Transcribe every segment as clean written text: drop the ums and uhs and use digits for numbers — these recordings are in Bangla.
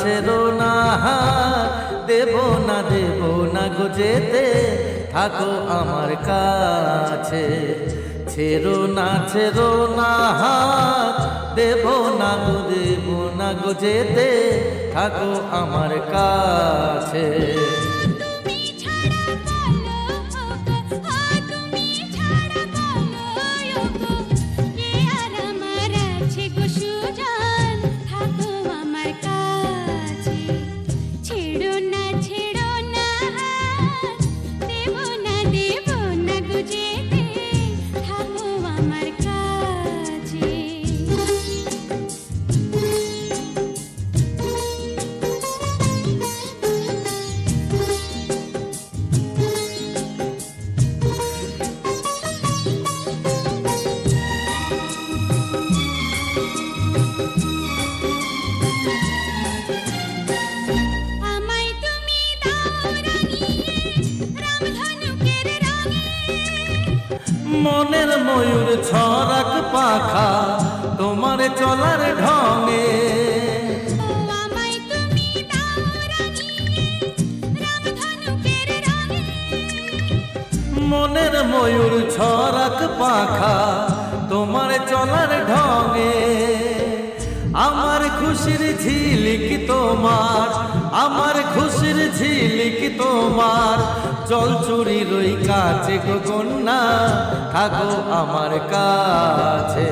ছেড়ো না হাত, দেব না গো যেতে, থাকো আমার কাছে। ছেড়ো না হাত, দেব না গো যেতে, থাকো আমার কাছে। মনের ময়ূর ছড়াক পাখা তোমার চলার ঢঙে, মনের ময়ূর ছড়াক পাখা তোমার চলার ঢঙে। আমার খুশির ঝিলিক তোমার, আমার খুশির ঝিলিক তোমার, জল চুরি রই কাছে গো কন্যা, থাকো আমার কাছে।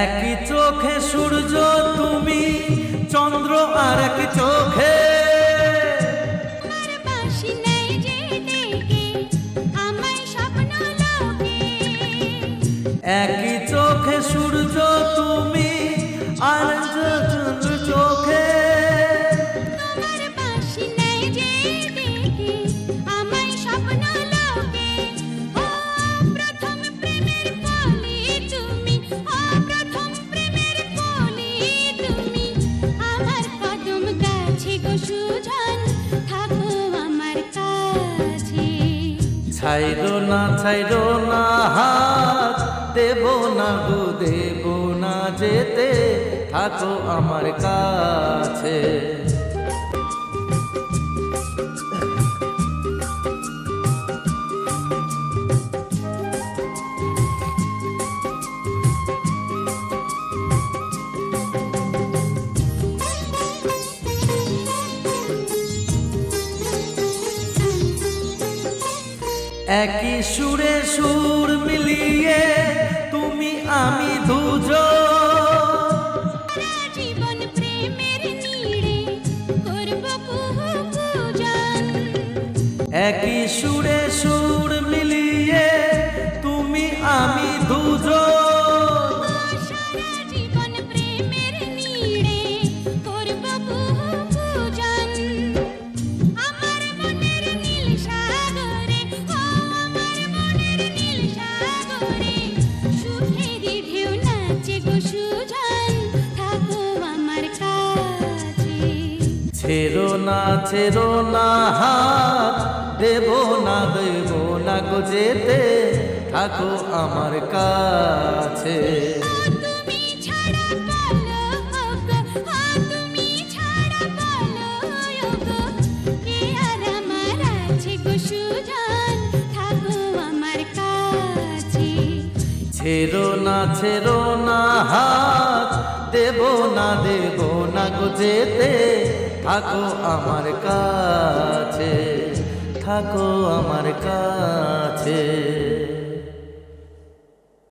একই চোখে সূর্য তুমি, চন্দ্র আর এক চোখে, একই চোখে সূর্য তুমি আর চন্দ্র চোখে। ছাইরো না হাত, দেব না যেতে, থাকো আমার কাছে। একই সুরে সুর মিলিয়ে তুমি আমি দুজন, জীবন প্রেমের নীড়ে করব কুহুকুজন। একই সুরে সুর মিলিয়ে তুমি আমি দুজন, জীবন প্রেমের নীড়ে করব কুহুকুজন। আমার মনের নীল সাগরে, আমার মনের নীল সাগরে, সুখেরই ঢেউ নাচে গো সুজন, থাকো আমার কাছে। ছেড়ো না হাত, দেব না গো যেতে, থাকো আমার কাছে। তুমি ছাড়া বলো গো, তুমি ছাড়া বলো গো, কে আর আমার আছে গো সুজন, থাকো আমার কাছে। ছেড়ো না হাত, দেব না গো যেতে, থাকো আমার কাছে, থাকো আমার কাছে।